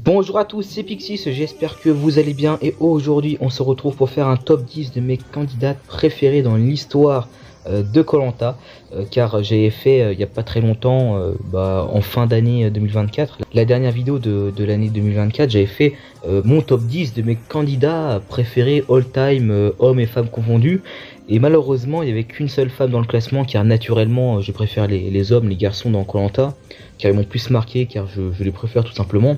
Bonjour à tous, c'est Pixis, j'espère que vous allez bien et aujourd'hui on se retrouve pour faire un top 10 de mes candidates préférées dans l'histoire de koh car j'ai fait il n'y a pas très longtemps, en fin d'année 2024, la dernière vidéo de l'année 2024, j'avais fait mon top 10 de mes candidats préférés all time, hommes et femmes confondus. Et malheureusement il n'y avait qu'une seule femme dans le classement car naturellement je préfère les hommes, les garçons dans koh car ils m'ont plus marqué, car je les préfère tout simplement.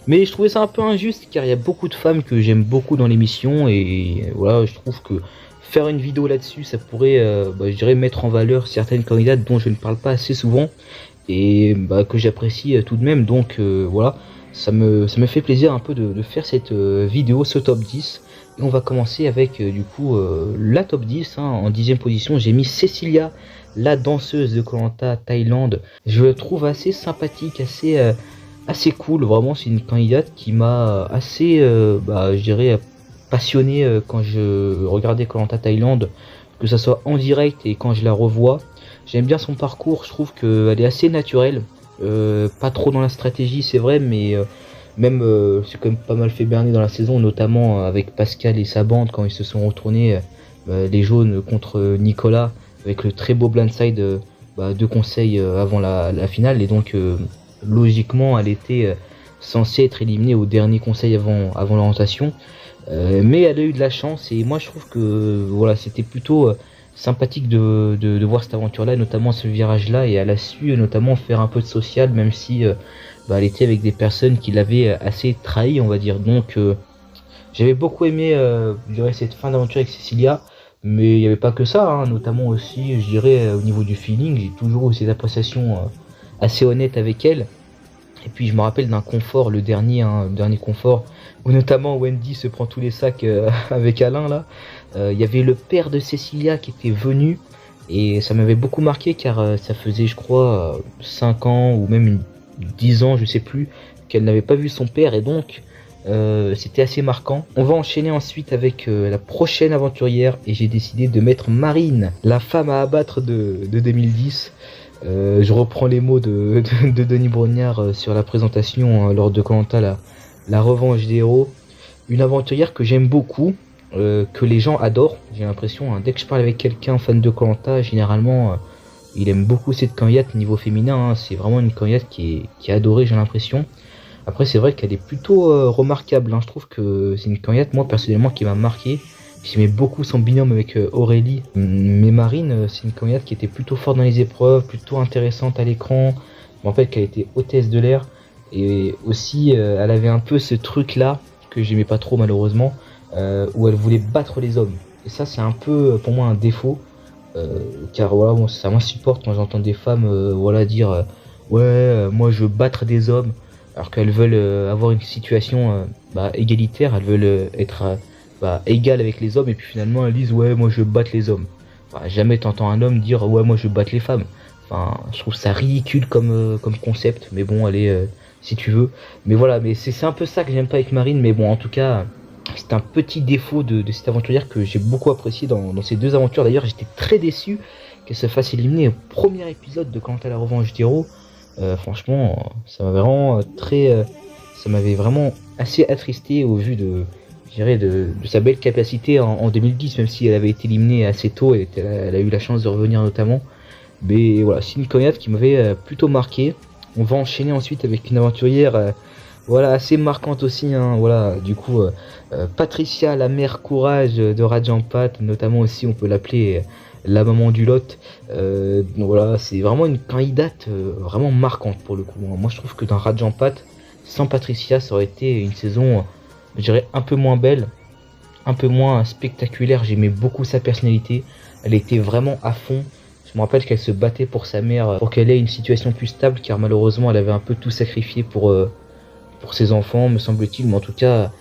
Mais je trouvais ça un peu injuste car il y a beaucoup de femmes que j'aime beaucoup dans l'émission et voilà, je trouve que faire une vidéo là-dessus ça pourrait je dirais mettre en valeur certaines candidates dont je ne parle pas assez souvent et que j'apprécie tout de même. Donc voilà, ça me fait plaisir un peu de faire cette vidéo, ce top 10. Et on va commencer avec la top 10 hein. En 10e position j'ai mis Cecilia, la danseuse de koh Thaïlande. Je la trouve assez sympathique, assez cool, vraiment. C'est une candidate qui m'a assez je dirais passionné quand je regardais koh Thaïlande, que ça soit en direct et quand je la revois. J'aime bien son parcours, je trouve qu'elle est assez naturelle, pas trop dans la stratégie c'est vrai, mais c'est quand même pas mal fait berner dans la saison, notamment avec Pascal et sa bande quand ils se sont retournés les jaunes contre Nicolas, avec le très beau blindside de conseils avant la finale. Et donc logiquement elle était censée être éliminée au dernier conseil avant l'orientation, mais elle a eu de la chance et moi je trouve que voilà, c'était plutôt sympathique de voir cette aventure là, notamment ce virage là, et elle a su notamment faire un peu de social, même si elle était avec des personnes qui l'avaient assez trahi, on va dire. Donc j'avais beaucoup aimé je dirais cette fin d'aventure avec Cecilia, mais il n'y avait pas que ça hein, notamment aussi je dirais au niveau du feeling, j'ai toujours eu cette appréciation assez honnête avec elle. Et puis je me rappelle d'un confort, le dernier confort, où notamment Wendy se prend tous les sacs avec Alain là. Il y avait le père de Cecilia qui était venu, et ça m'avait beaucoup marqué car ça faisait je crois 5 ans ou même 10 ans, je sais plus, qu'elle n'avait pas vu son père, et donc c'était assez marquant. On va enchaîner ensuite avec la prochaine aventurière, et j'ai décidé de mettre Marine, la femme à abattre de 2010. Je reprends les mots de Denis Brognard sur la présentation lors de koh la revanche des héros. Une aventurière que j'aime beaucoup, que les gens adorent, j'ai l'impression, hein. Dès que je parle avec quelqu'un fan de koh généralement il aime beaucoup cette candidate niveau féminin, hein. C'est vraiment une candidate qui est adorée, j'ai l'impression. Après c'est vrai qu'elle est plutôt remarquable, hein. Je trouve que c'est une candidate, moi personnellement, qui m'a marqué. J'aimais beaucoup son binôme avec Aurélie, mais Marine, c'est une candidate qui était plutôt forte dans les épreuves, plutôt intéressante à l'écran. Je me rappelle qu'elle était hôtesse de l'air, et aussi elle avait un peu ce truc là que j'aimais pas trop malheureusement, où elle voulait battre les hommes. Et ça c'est un peu pour moi un défaut, car voilà, moi, ça m'insupporte quand j'entends des femmes dire moi je veux battre des hommes, alors qu'elles veulent avoir une situation égalitaire, elles veulent être égale avec les hommes, et puis finalement elles disent ouais moi je veux battre les hommes. Jamais t'entends un homme dire ouais moi je veux battre les femmes. Je trouve ça ridicule comme concept, mais bon allez, si tu veux. Mais voilà, mais c'est un peu ça que j'aime pas avec Marine, mais bon en tout cas c'est un petit défaut de cette aventurière que j'ai beaucoup apprécié dans ces deux aventures. D'ailleurs j'étais très déçu qu'elle se fasse éliminer au premier épisode de Koh la revanche des héros. Franchement ça m'avait vraiment assez attristé au vu de sa belle capacité en 2010, même si elle avait été éliminée assez tôt, elle a eu la chance de revenir notamment. Mais voilà, c'est une candidate qui m'avait plutôt marqué. On va enchaîner ensuite avec une aventurière assez marquante aussi, hein. Patricia, la mère courage de Rajampat, notamment aussi on peut l'appeler la maman du Lot. C'est vraiment une candidate vraiment marquante pour le coup. Moi je trouve que dans Rajampat, sans Patricia ça aurait été une saison je dirais un peu moins belle, un peu moins spectaculaire. J'aimais beaucoup sa personnalité, elle était vraiment à fond. Je me rappelle qu'elle se battait pour sa mère, pour qu'elle ait une situation plus stable, car malheureusement elle avait un peu tout sacrifié pour ses enfants, me semble-t-il. Mais en tout cas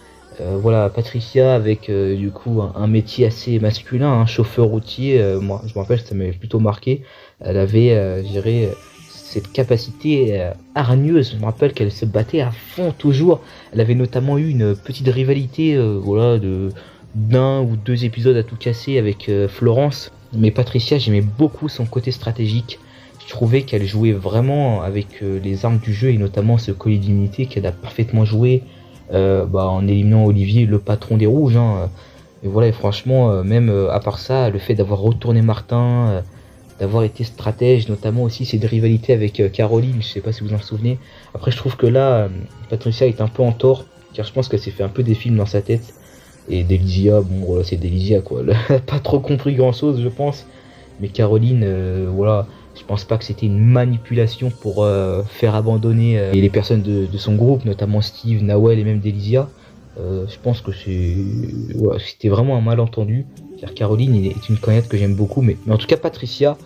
Patricia avec un métier assez masculin, un chauffeur routier, moi je me rappelle que ça m'avait plutôt marqué. Elle avait cette capacité hargneuse. Je me rappelle qu'elle se battait à fond toujours. Elle avait notamment eu une petite rivalité d'un ou deux épisodes à tout casser avec Florence. Mais Patricia, j'aimais beaucoup son côté stratégique. Je trouvais qu'elle jouait vraiment avec les armes du jeu et notamment ce collier d'immunité qu'elle a parfaitement joué en éliminant Olivier, le patron des Rouges. Hein. Et voilà, et franchement, même à part ça, le fait d'avoir retourné Martin, d'avoir été stratège, notamment aussi ses rivalités avec Caroline, je sais pas si vous en souvenez. Après, je trouve que là, Patricia est un peu en tort, car je pense qu'elle s'est fait un peu des films dans sa tête. Et Delizia, bon voilà, c'est Delizia quoi, elle a pas trop compris grand chose, je pense. Mais Caroline, voilà, je pense pas que c'était une manipulation pour faire abandonner les personnes de son groupe, notamment Steve, Nawel et même Delizia. Je pense que voilà, c'était vraiment un malentendu, car Caroline est une candidate que j'aime beaucoup, mais en tout cas Patricia,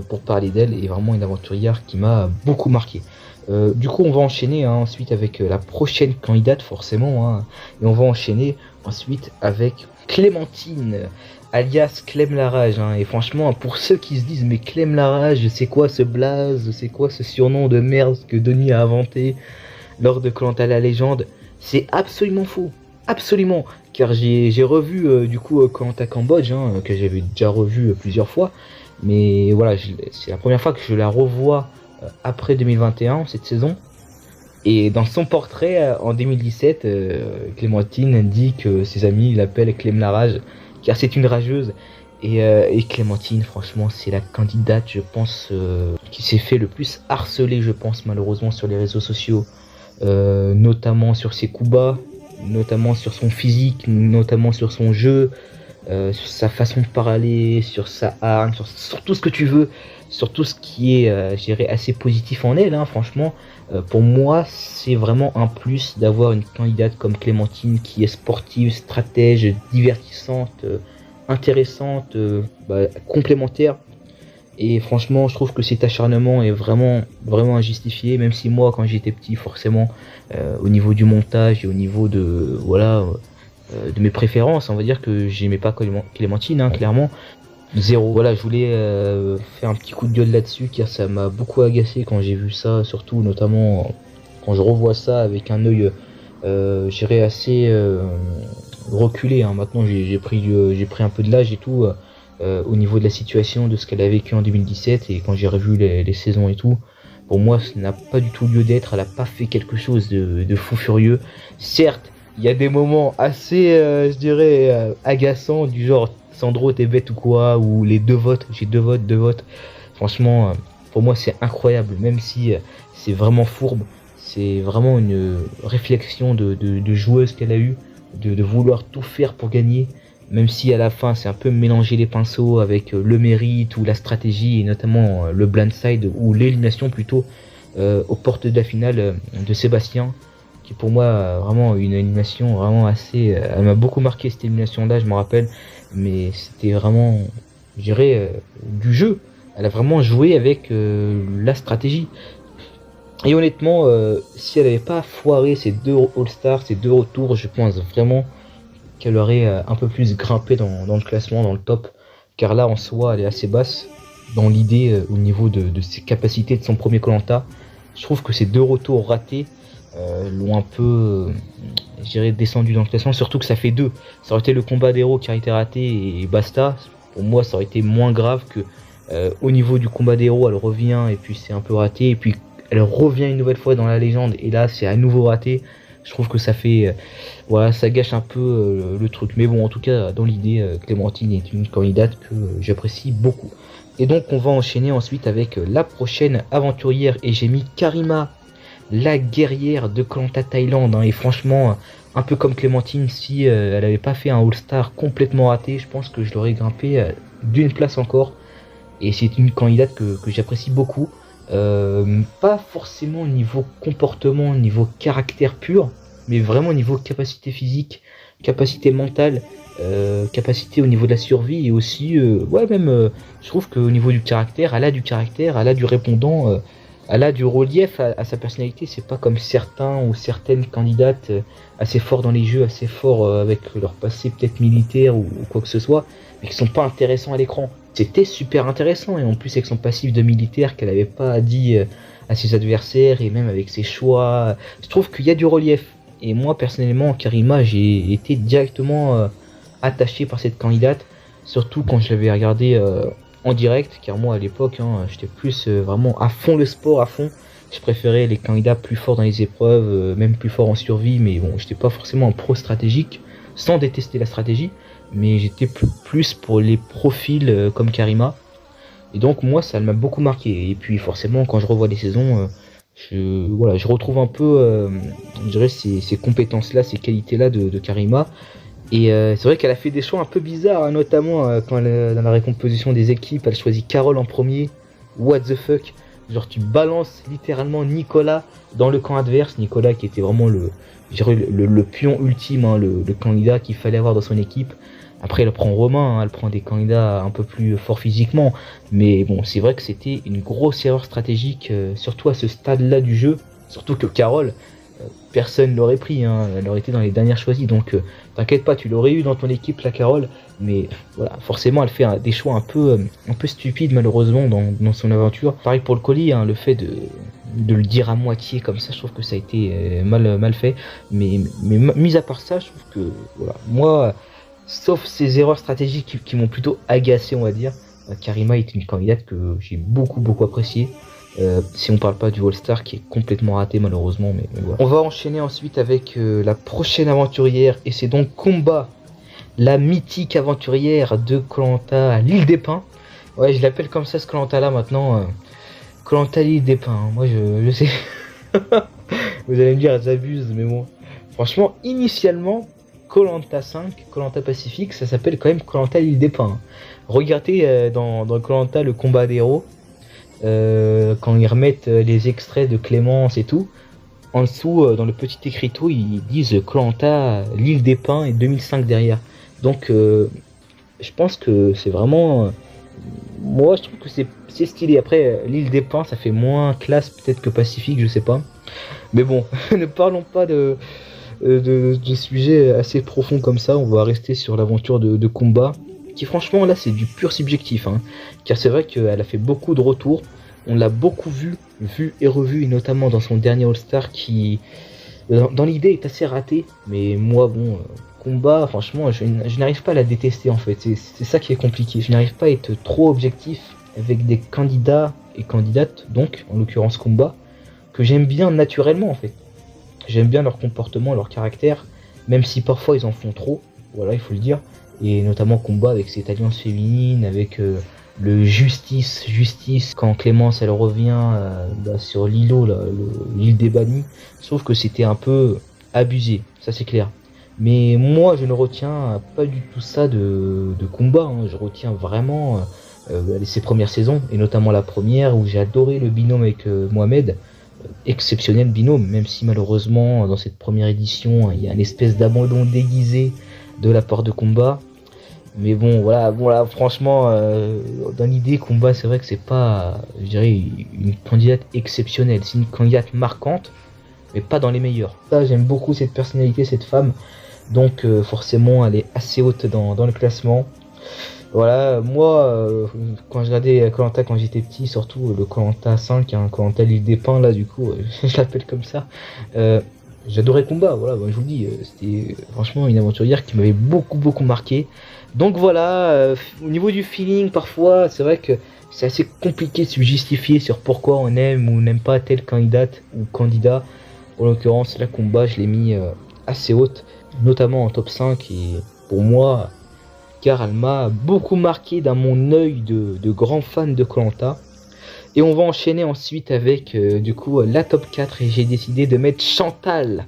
pour parler d'elle, est vraiment une aventurière qui m'a beaucoup marqué. Du coup on va enchaîner ensuite avec la prochaine candidate forcément, hein, et on va enchaîner ensuite avec Clémentine, alias Clem Larage, hein, et franchement pour ceux qui se disent mais Clem Larage c'est quoi ce blaze, c'est quoi ce surnom de merde que Denis a inventé lors de Koh-Lanta la légende, c'est absolument faux, absolument, car j'ai revu du coup Koh-Lanta Cambodge, hein, que j'avais déjà revu plusieurs fois, mais voilà, c'est la première fois que je la revois après 2021, cette saison. Et dans son portrait en 2017, Clémentine dit que ses amis l'appellent Clem Larage, car c'est une rageuse. Et Clémentine, franchement, c'est la candidate, je pense, qui s'est fait le plus harceler, je pense, malheureusement, sur les réseaux sociaux. Notamment sur ses coups bas, notamment sur son physique, notamment sur son jeu, sur sa façon de parler, sur sa arme, sur tout ce que tu veux, sur tout ce qui est, je dirais, assez positif en elle, hein, franchement. Pour moi, c'est vraiment un plus d'avoir une candidate comme Clémentine qui est sportive, stratège, divertissante, intéressante, complémentaire. Et franchement, je trouve que cet acharnement est vraiment, vraiment injustifié, même si moi, quand j'étais petit, forcément, au niveau du montage et au niveau de, voilà, de mes préférences, on va dire que j'aimais pas Clémentine, hein, clairement. Zéro. Voilà, je voulais faire un petit coup de gueule là-dessus, car ça m'a beaucoup agacé quand j'ai vu ça, surtout, notamment, quand je revois ça avec un œil, j'irais assez reculé, hein. Maintenant, j'ai pris un peu de l'âge et tout. Au niveau de la situation, de ce qu'elle a vécu en 2017, et quand j'ai revu les saisons et tout, pour moi ça n'a pas du tout lieu d'être, elle a pas fait quelque chose de fou furieux. Certes, il y a des moments assez, je dirais, agaçants, du genre Sandro t'es bête ou quoi, ou les 2 votes, j'ai 2 votes. Franchement, pour moi c'est incroyable, même si c'est vraiment fourbe, c'est vraiment une réflexion de joueuse qu'elle a eu, de vouloir tout faire pour gagner. Même si à la fin c'est un peu mélanger les pinceaux avec le mérite ou la stratégie, et notamment le blindside ou l'élimination plutôt aux portes de la finale de Sébastien, qui pour moi vraiment une animation vraiment assez, elle m'a beaucoup marqué cette élimination là, je me rappelle, mais c'était vraiment, je dirais, du jeu. Elle a vraiment joué avec la stratégie. Et honnêtement, si elle n'avait pas foiré ces 2 All-Stars, ces 2 retours, je pense vraiment qu'elle aurait un peu plus grimpé dans le classement, dans le top, car là en soi elle est assez basse dans l'idée au niveau de ses capacités de son premier Koh-Lanta. Je trouve que ces 2 retours ratés l'ont un peu, je dirais, descendu dans le classement, surtout que ça fait 2. Ça aurait été le combat d'héros qui a été raté et basta. Pour moi ça aurait été moins grave que au niveau du combat d'héros elle revient et puis c'est un peu raté, et puis elle revient une nouvelle fois dans la légende et là c'est à nouveau raté. Je trouve que ça fait, voilà, ça gâche un peu le truc. Mais bon, en tout cas, dans l'idée, Clémentine est une candidate que j'apprécie beaucoup. Et donc, on va enchaîner ensuite avec la prochaine aventurière. Et j'ai mis Karima, la guerrière de Koh-Lanta Thaïlande. Hein. Et franchement, un peu comme Clémentine, si elle n'avait pas fait un All-Star complètement raté, je pense que je l'aurais grimpé d'une place encore. Et c'est une candidate que j'apprécie beaucoup. Pas forcément au niveau comportement, au niveau caractère pur, mais vraiment au niveau capacité physique, capacité mentale, capacité au niveau de la survie, et aussi, je trouve qu'au niveau du caractère, elle a du caractère, elle a du répondant, elle a du relief à sa personnalité. C'est pas comme certains ou certaines candidates assez forts dans les jeux, assez forts avec leur passé peut-être militaire ou quoi que ce soit, mais qui sont pas intéressants à l'écran. C'était super intéressant, et en plus avec son passif de militaire qu'elle avait pas dit à ses adversaires, et même avec ses choix, je trouve qu'il y a du relief. Et moi personnellement, Karima, j'ai été directement attaché par cette candidate, surtout quand je l'avais regardé en direct, car moi à l'époque, j'étais plus vraiment à fond le sport, à fond. Je préférais les candidats plus forts dans les épreuves, même plus forts en survie, mais bon, j'étais pas forcément un pro stratégique, sans détester la stratégie, mais j'étais plus pour les profils comme Karima. Et donc moi ça m'a beaucoup marqué. Et puis forcément quand je revois les saisons, je retrouve un peu je dirais ces compétences-là, ces qualités-là de Karima. Et c'est vrai qu'elle a fait des choix un peu bizarres, notamment quand dans la récomposition des équipes, elle choisit Carole en premier. What the fuck? Genre tu balances littéralement Nicolas dans le camp adverse. Nicolas qui était vraiment le pion ultime, le candidat qu'il fallait avoir dans son équipe. Après elle prend Romain, elle prend des candidats un peu plus forts physiquement. Mais bon, c'est vrai que c'était une grosse erreur stratégique, surtout à ce stade-là du jeu. Surtout que Carole, personne l'aurait pris, elle aurait été dans les dernières choisies. Donc t'inquiète pas, tu l'aurais eu dans ton équipe la Carole. Mais voilà, forcément elle fait des choix un peu stupides malheureusement dans son aventure. Pareil pour le colis, le fait de le dire à moitié comme ça, je trouve que ça a été mal fait. Mais mis à part ça, je trouve que voilà, moi, sauf ces erreurs stratégiques qui m'ont plutôt agacé, on va dire, Karima est une candidate que j'ai beaucoup appréciée. Si on parle pas du All-Star qui est complètement raté malheureusement, mais voilà. On va enchaîner ensuite avec la prochaine aventurière, et c'est donc Kumba, la mythique aventurière de Koh-Lanta à l'île des Pins. Ouais, je l'appelle comme ça ce Koh-Lanta là maintenant, Koh-Lanta l'île des Pins. Moi je sais, vous allez me dire elles abusent, mais bon, franchement initialement Koh-Lanta 5, Koh-Lanta Pacifique, ça s'appelle quand même Koh-Lanta l'île des Pins. Regardez dans Koh-Lanta le combat des héros, quand ils remettent les extraits de Clémence et tout, en dessous dans le petit écriteau ils disent Koh-Lanta l'île des Pins et 2005 derrière. Donc je pense que c'est vraiment moi je trouve que c'est stylé. Après l'île des Pins ça fait moins classe peut-être que Pacifique, je sais pas, mais bon ne parlons pas de sujets assez profonds comme ça. On va rester sur l'aventure de Kumba, qui franchement là c'est du pur subjectif, car c'est vrai qu'elle a fait beaucoup de retours, on l'a beaucoup vu et revu, et notamment dans son dernier All-Star qui dans l'idée est assez raté, mais moi bon, Kumba franchement je n'arrive pas à la détester en fait, c'est ça qui est compliqué, je n'arrive pas à être trop objectif avec des candidats et candidates, donc en l'occurrence Kumba, que j'aime bien naturellement en fait. J'aime bien leur comportement, leur caractère, même si parfois ils en font trop, voilà il faut le dire, et notamment Kumba avec cette alliance féminine, avec le justice, quand Clémence elle revient sur l'îlot, l'île des bannis, sauf que c'était un peu abusé, ça c'est clair. Mais moi je ne retiens pas du tout ça de Kumba, je retiens vraiment ses premières saisons, et notamment la première où j'ai adoré le binôme avec Mohamed. Exceptionnel binôme, même si malheureusement dans cette première édition il y a une espèce d'abandon déguisé de la part de Kumba. Mais bon voilà franchement dans l'idée Kumba c'est vrai que c'est pas, je dirais, une candidate exceptionnelle, c'est une candidate marquante mais pas dans les meilleurs. Ça j'aime beaucoup cette personnalité, cette femme, donc forcément elle est assez haute dans le classement. Voilà, moi, quand je regardais Koh-Lanta quand j'étais petit, surtout le Koh-Lanta 5, Koh-Lanta l'île des Pins, là, du coup, je l'appelle comme ça, j'adorais Kumba, voilà, je vous le dis, c'était franchement une aventurière qui m'avait beaucoup marqué. Donc voilà, au niveau du feeling, parfois, c'est vrai que c'est assez compliqué de se justifier sur pourquoi on aime ou n'aime pas telle candidate ou candidat. En l'occurrence, la Kumba, je l'ai mis assez haute, notamment en top 5, et pour moi, car elle m'a beaucoup marqué dans mon œil de grand fan de Koh-Lanta. Et on va enchaîner ensuite avec du coup la top 4, et j'ai décidé de mettre Chantal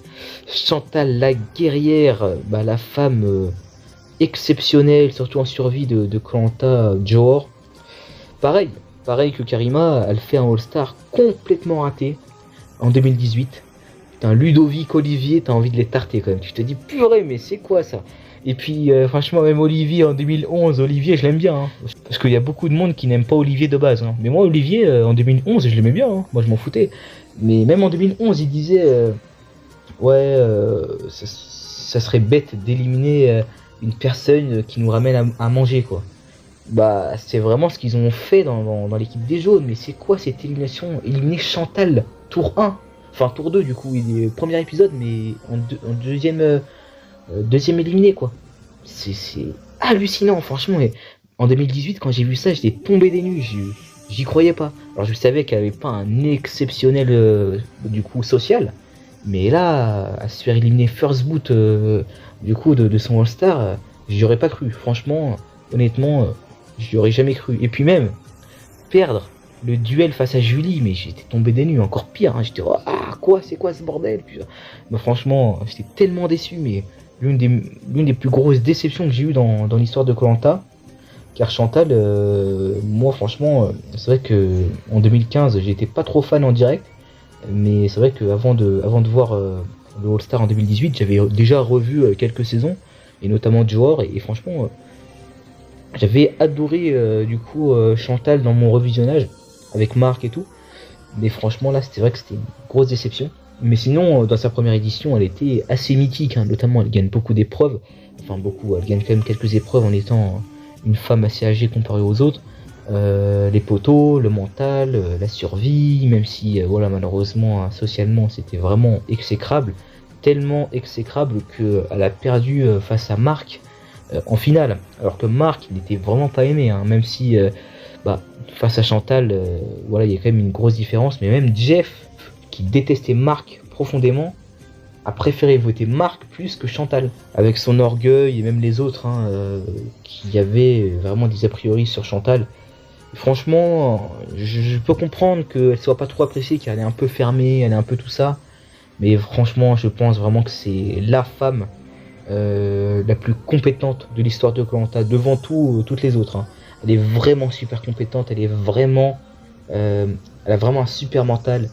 la guerrière, la femme exceptionnelle, surtout en survie de Koh-Lanta Johor. Pareil que Karima, elle fait un All-Star complètement raté en 2018. Putain, Ludovic, Olivier, t'as envie de les tarter quand même, tu te dis purée mais c'est quoi ça? Et puis franchement même Olivier en 2011, Olivier je l'aime bien, parce qu'il y a beaucoup de monde qui n'aime pas Olivier de base, mais moi Olivier en 2011 je l'aimais bien, moi je m'en foutais, mais même en 2011 il disait ça serait bête d'éliminer une personne qui nous ramène à manger quoi. Bah c'est vraiment ce qu'ils ont fait dans l'équipe des jaunes, mais c'est quoi cette élimination? Éliminer Chantal tour 1, enfin tour 2 du coup, il est premier épisode mais en deuxième éliminé quoi. C'est hallucinant franchement, et En 2018, quand j'ai vu ça, j'étais tombé des nues. J'y croyais pas. Alors je savais qu'elle avait pas un exceptionnel du coup social, mais là, à se faire éliminer first boot du coup de son All-Star, j'y aurais pas cru. Franchement, honnêtement, j'y aurais jamais cru. Et puis même perdre le duel face à Julie, mais j'étais tombé des nues, encore pire. Hein. J'étais quoi, c'est quoi ce bordel? Puis, mais franchement, j'étais tellement déçu, mais l'une des plus grosses déceptions que j'ai eues dans l'histoire de koh. Car Chantal, moi franchement, c'est vrai que en 2015, j'étais pas trop fan en direct, mais c'est vrai que avant de voir le All-Star en 2018, j'avais déjà revu quelques saisons, et notamment Johor, et franchement, j'avais adoré du coup Chantal dans mon revisionnage avec Marc et tout, mais franchement là, c'était vrai que c'était une grosse déception. Mais sinon, dans sa première édition, elle était assez mythique, hein, notamment elle gagne beaucoup d'épreuves, enfin beaucoup, elle gagne quand même quelques épreuves en étant une femme assez âgée comparée aux autres. Les poteaux, le mental, la survie, même si voilà, malheureusement socialement c'était vraiment exécrable, tellement exécrable qu'elle a perdu face à Marc en finale, alors que Marc il n'était vraiment pas aimé, hein, même si face à Chantal, voilà, il y a quand même une grosse différence, mais même Jeff qui détestait Marc profondément a préféré voter Marc plus que Chantal, avec son orgueil et même les autres hein, qui avaient vraiment des a priori sur Chantal. Franchement, je peux comprendre qu'elle soit pas trop appréciée, qu'elle est un peu fermée, elle est un peu tout ça, mais franchement, je pense vraiment que c'est la femme la plus compétente de l'histoire de koh, devant toutes les autres. Hein. Elle est vraiment super compétente, elle a vraiment un super mental.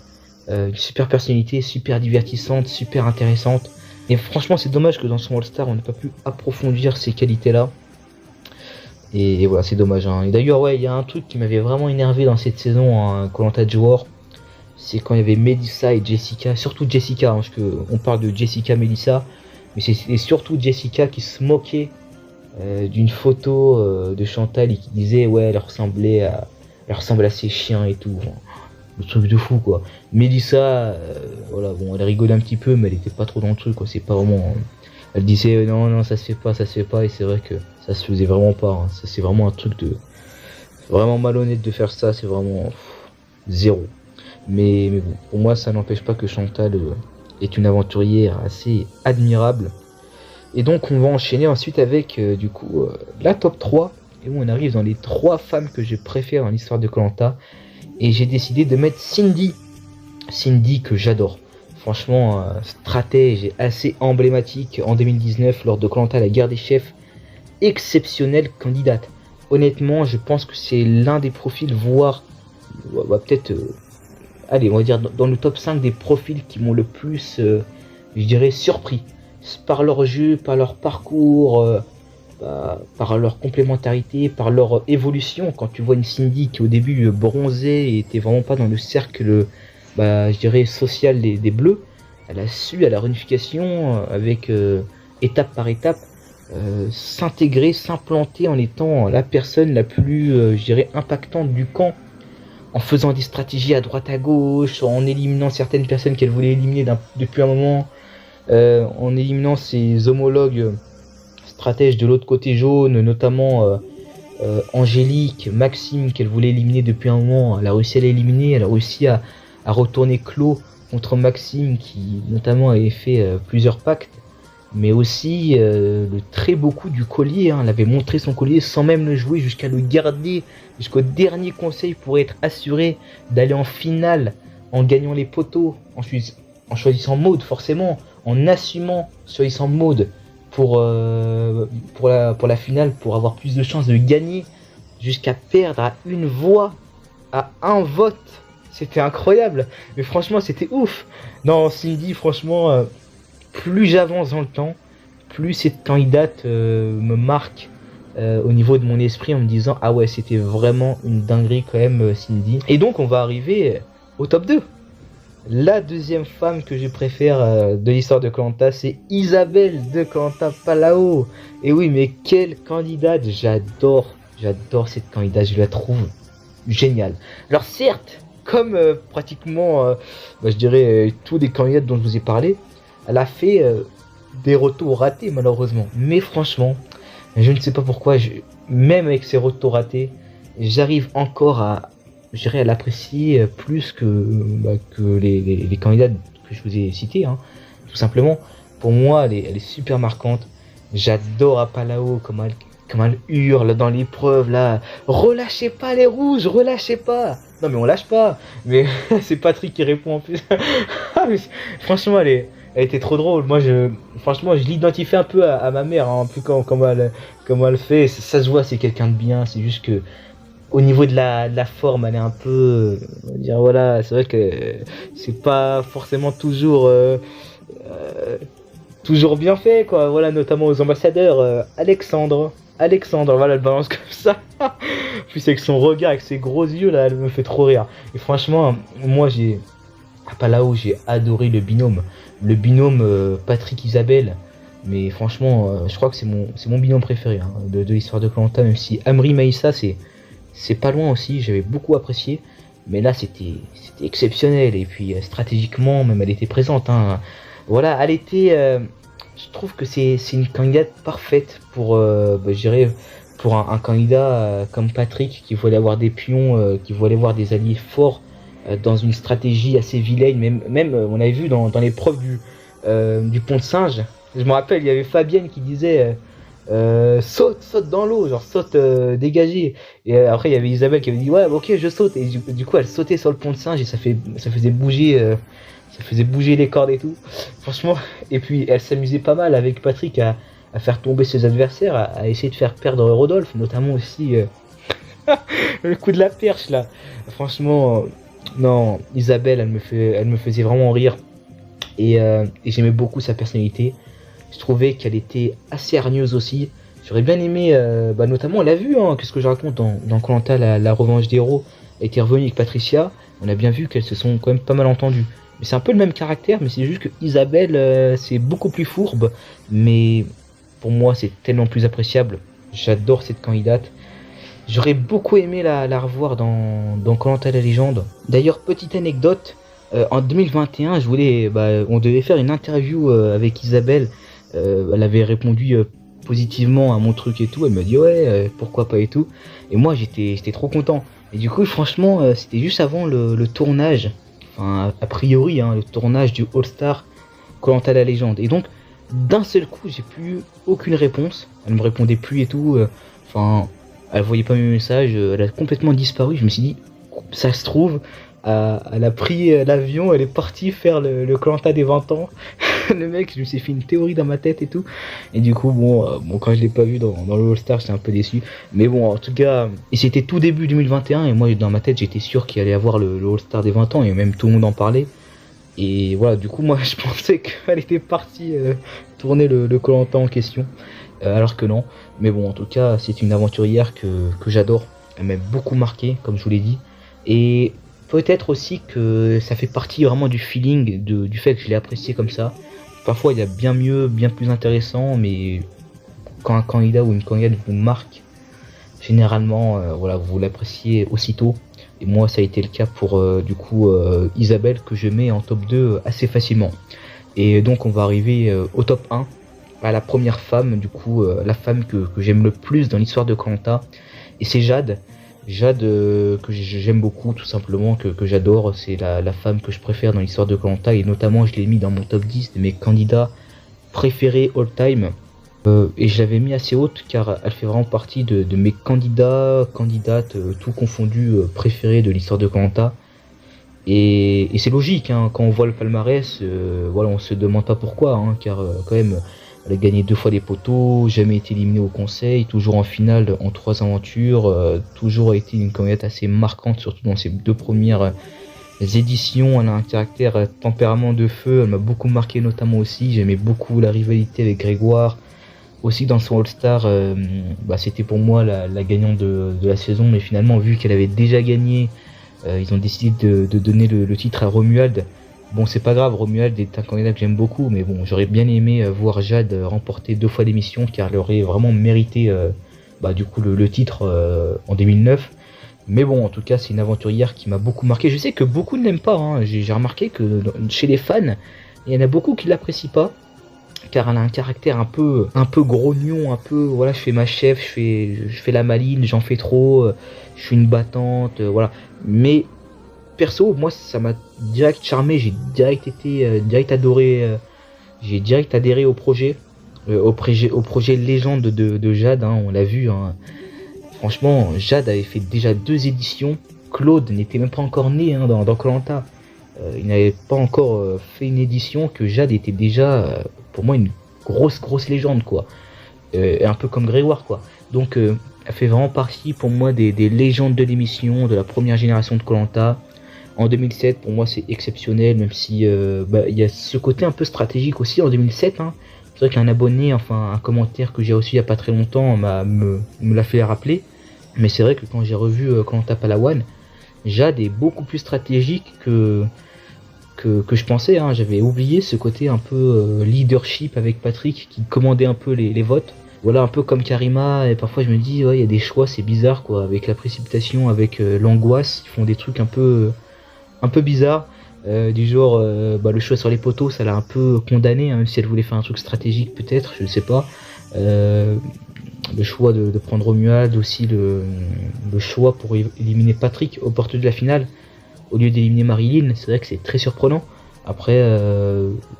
Une super personnalité, super divertissante, super intéressante. Et franchement, c'est dommage que dans son All-Star, on n'ait pas pu approfondir ces qualités-là. Et voilà, c'est dommage. Hein. Et d'ailleurs, ouais, il y a un truc qui m'avait vraiment énervé dans cette saison en koh Johor. C'est quand il y avait Melissa et Jessica, surtout Jessica, hein, parce qu'on parle de Jessica Melissa, mais c'était surtout Jessica qui se moquait d'une photo de Chantal et qui disait ouais, elle ressemble à ses chiens et tout. Le truc de fou quoi. Melissa, voilà, bon, elle rigolait un petit peu, mais elle était pas trop dans le truc quoi. C'est pas vraiment. Elle disait non, ça se fait pas, et c'est vrai que ça se faisait vraiment pas. Hein. Ça, c'est vraiment un truc de. Vraiment malhonnête de faire ça, c'est vraiment zéro. Mais bon, pour moi, ça n'empêche pas que Chantal est une aventurière assez admirable. Et donc, on va enchaîner ensuite avec du coup la top 3. Et où on arrive dans les 3 femmes que je préfère dans l'histoire de koh. Et j'ai décidé de mettre Cindy. Cindy que j'adore. Franchement, stratège et assez emblématique en 2019 lors de koh la guerre des chefs. Exceptionnelle candidate. Honnêtement, je pense que c'est l'un des profils, voire peut-être, allez, on va dire dans le top 5 des profils qui m'ont le plus, je dirais, surpris. Par leur jeu, par leur parcours, par leur complémentarité, par leur évolution. Quand tu vois une Cindy qui au début bronzait et était vraiment pas dans le cercle, je dirais, social des Bleus, elle a su à la réunification, avec étape par étape, s'intégrer, s'implanter en étant la personne la plus, je dirais, impactante du camp, en faisant des stratégies à droite à gauche, en éliminant certaines personnes qu'elle voulait éliminer depuis un moment, en éliminant ses homologues stratèges de l'autre côté jaune, notamment Angélique, Maxime qu'elle voulait éliminer depuis un moment. Elle a réussi à l'éliminer, elle a réussi à retourner Clos contre Maxime qui notamment avait fait plusieurs pactes, mais aussi le très beau coup du collier. Hein. Elle avait montré son collier sans même le jouer, jusqu'à le garder jusqu'au dernier conseil pour être assuré d'aller en finale en gagnant les poteaux, en choisissant Maud forcément, en assumant choisissant Maud pour la finale, pour avoir plus de chances de gagner, jusqu'à perdre à une voix, à un vote. C'était incroyable, mais franchement c'était ouf. Non, Cindy, franchement, plus j'avance dans le temps, plus cette candidate me marque au niveau de mon esprit, en me disant ah ouais, c'était vraiment une dinguerie quand même, Cindy. Et donc on va arriver au top 2. La deuxième femme que je préfère de l'histoire de koh, c'est Isabelle de koh Palao. Et oui, mais quelle candidate, j'adore cette candidate, je la trouve géniale. Alors certes, comme pratiquement, je dirais, tous les candidates dont je vous ai parlé, elle a fait des retours ratés malheureusement. Mais franchement, Je ne sais pas pourquoi, même avec ses retours ratés, j'arrive encore à, je dirais, à l'apprécier plus que les candidats que je vous ai cités, hein. Tout simplement, pour moi, elle est super marquante. J'adore Apalao, comment elle hurle dans l'épreuve, là. Relâchez pas les rouges, relâchez pas. Non, mais on lâche pas. Mais c'est Patrick qui répond en plus. Ah, mais franchement, elle était trop drôle. Franchement, je l'identifie un peu à ma mère, hein, un peu comment elle fait. Ça se voit, c'est quelqu'un de bien. C'est juste que, au niveau de la forme, elle est un peu, on va dire, voilà, c'est vrai que c'est pas forcément euh, toujours bien fait, quoi. Voilà, notamment aux ambassadeurs, Alexandre, voilà, elle balance comme ça. Puis avec son regard, avec ses gros yeux, là, elle me fait trop rire. Et franchement, moi, pas là-haut, j'ai adoré le binôme Patrick Isabelle. Mais franchement, je crois que c'est mon binôme préféré, hein, de l'histoire de koh, même si Amri Maïssa, c'est pas loin aussi, j'avais beaucoup apprécié. Mais là, c'était exceptionnel. Et puis, stratégiquement, même, elle était présente, hein. Voilà, je trouve que c'est une candidate parfaite pour, je dirais, pour un candidat comme Patrick qui voulait avoir des pions, qui voulait avoir des alliés forts dans une stratégie assez vilaine. Même on avait vu dans l'épreuve du pont de singe. Je me rappelle, il y avait Fabienne qui disait saute dans l'eau, genre saute dégagé. Et après, il y avait Isabelle qui avait dit ouais, ok, je saute. Et du coup, elle sautait sur le pont de singe et ça faisait bouger les cordes et tout. Franchement, et puis elle s'amusait pas mal avec Patrick à faire tomber ses adversaires, à essayer de faire perdre Rodolphe, notamment aussi le coup de la perche là. Franchement, non, Isabelle, elle me faisait vraiment rire et j'aimais beaucoup sa personnalité. Je trouvais qu'elle était assez hargneuse aussi. J'aurais bien aimé, notamment, on l'a vu, hein, qu'est-ce que je raconte dans koh la revanche des héros, elle était revenue avec Patricia. On a bien vu qu'elles se sont quand même pas mal entendues. Mais c'est un peu le même caractère, mais c'est juste que Isabelle, c'est beaucoup plus fourbe. Mais pour moi, c'est tellement plus appréciable. J'adore cette candidate. J'aurais beaucoup aimé la revoir dans koh la légende. D'ailleurs, petite anecdote, en 2021, on devait faire une interview avec Isabelle. Elle avait répondu positivement à mon truc et tout. Elle m'a dit ouais, pourquoi pas et tout. Et moi, j'étais trop content. Et du coup, franchement, c'était juste avant le tournage. Enfin, a priori, hein, le tournage du All-Star koh la légende. Et donc, d'un seul coup, j'ai plus aucune réponse. Elle me répondait plus et tout. Enfin, elle voyait pas mes messages. Elle a complètement disparu. Je me suis dit, ça se trouve, elle a pris l'avion. Elle est partie faire le koh des 20 ans. Le mec, je me suis fait une théorie dans ma tête et tout. Et du coup, bon, quand je l'ai pas vu dans le All-Star, j'étais un peu déçu. Mais bon, en tout cas, et c'était tout début 2021. Et moi, dans ma tête, j'étais sûr qu'il allait avoir le All-Star des 20 ans. Et même tout le monde en parlait. Et voilà, du coup, moi, je pensais qu'elle était partie tourner le koh en question. Alors que non. Mais bon, en tout cas, c'est une aventurière que j'adore. Elle m'a beaucoup marqué, comme je vous l'ai dit. Et peut-être aussi que ça fait partie vraiment du feeling, du fait que je l'ai apprécié comme ça. Parfois, il y a bien mieux, bien plus intéressant, mais quand un candidat ou une candidate vous marque, généralement, voilà, vous l'appréciez aussitôt. Et moi, ça a été le cas pour, Isabelle, que je mets en top 2 assez facilement. Et donc, on va arriver au top 1, à la première femme, la femme que j'aime le plus dans l'histoire de koh. Et c'est Jade. Jade, que j'aime beaucoup, tout simplement, que j'adore. C'est la femme que je préfère dans l'histoire de koh. Et notamment, je l'ai mis dans mon top 10 de mes candidats préférés all time. Et je l'avais mis assez haute car elle fait vraiment partie de mes candidates, tout confondu, préférés de l'histoire de koh. Et c'est logique, hein, quand on voit le palmarès, voilà, on se demande pas pourquoi, hein, car quand même, elle a gagné 2 fois les poteaux, jamais été éliminée au conseil, toujours en finale en 3 aventures, toujours été une candidate assez marquante, surtout dans ses 2 premières éditions. Elle a un caractère, tempérament de feu, elle m'a beaucoup marqué notamment aussi. J'aimais beaucoup la rivalité avec Grégoire. Aussi dans son All-Star, c'était pour moi la gagnante de la saison, mais finalement, vu qu'elle avait déjà gagné, ils ont décidé de donner le titre à Romuald. Bon, c'est pas grave, Romuald est un candidat que j'aime beaucoup, mais bon, j'aurais bien aimé voir Jade remporter 2 fois l'émission, car elle aurait vraiment mérité le titre en 2009. Mais bon, en tout cas, c'est une aventurière qui m'a beaucoup marqué. Je sais que beaucoup ne l'aiment pas, hein. J'ai remarqué que chez les fans, il y en a beaucoup qui l'apprécient pas, car elle a un caractère un peu grognon, un peu, voilà, je fais ma chef, je fais la maline, j'en fais trop, je suis une battante, voilà. Mais perso, moi, ça m'a direct charmé, j'ai direct été, direct adoré, j'ai direct adhéré au projet légende de Jade, hein, on l'a vu, hein. Franchement, Jade avait fait déjà 2 éditions. Claude n'était même pas encore né, hein, dans Koh-Lanta. Il n'avait pas encore fait une édition, que Jade était déjà, pour moi, une grosse légende, quoi. Un peu comme Grégoire, quoi. Donc, elle fait vraiment partie, pour moi, des légendes de l'émission, de la première génération de Koh-Lanta. En 2007, pour moi, c'est exceptionnel, même si il y a ce côté un peu stratégique aussi en 2007, hein. C'est vrai qu'un abonné, enfin un commentaire que j'ai reçu il y a pas très longtemps me l'a fait rappeler. Mais c'est vrai que quand j'ai revu Koh-Lanta Palawan, Jade est beaucoup plus stratégique que je pensais, hein. J'avais oublié ce côté un peu leadership avec Patrick qui commandait un peu les votes. Voilà, un peu comme Karima, et parfois je me dis, ouais, il y a des choix, c'est bizarre, quoi, avec la précipitation, avec l'angoisse, ils font des trucs un peu bizarres. Du genre, le choix sur les poteaux, ça l'a un peu condamné, hein, même si elle voulait faire un truc stratégique, peut-être, je ne sais pas. Le choix de prendre Romuald, aussi le choix pour éliminer Patrick aux portes de la finale, au lieu d'éliminer Marilyn, c'est vrai que c'est très surprenant. Après,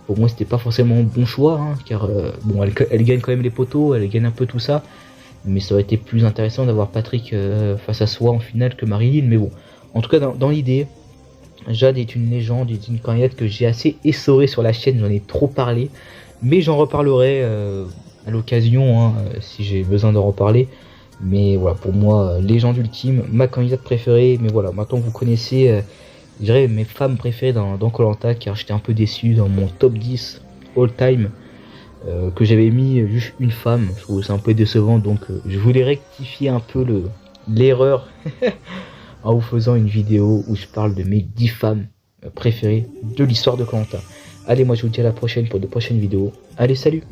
pour moi, c'était pas forcément un bon choix, hein, car bon, elle gagne quand même les poteaux, elle gagne un peu tout ça, mais ça aurait été plus intéressant d'avoir Patrick face à soi en finale que Marilyn. Mais bon, en tout cas, dans l'idée, Jade est une légende, est une candidate que j'ai assez essorée sur la chaîne, j'en ai trop parlé, mais j'en reparlerai à l'occasion, hein, si j'ai besoin d'en reparler. Mais voilà, pour moi, légende ultime, ma candidate préférée. Mais voilà, maintenant vous connaissez, je dirais, mes femmes préférées dans Koh-Lanta, car j'étais un peu déçu dans mon top 10 all time, que j'avais mis juste une femme. Je trouve c'est un peu décevant, donc je voulais rectifier un peu l'erreur en vous faisant une vidéo où je parle de mes 10 femmes préférées de l'histoire de Koh-Lanta. Allez, moi je vous dis à la prochaine pour de prochaines vidéos. Allez, salut!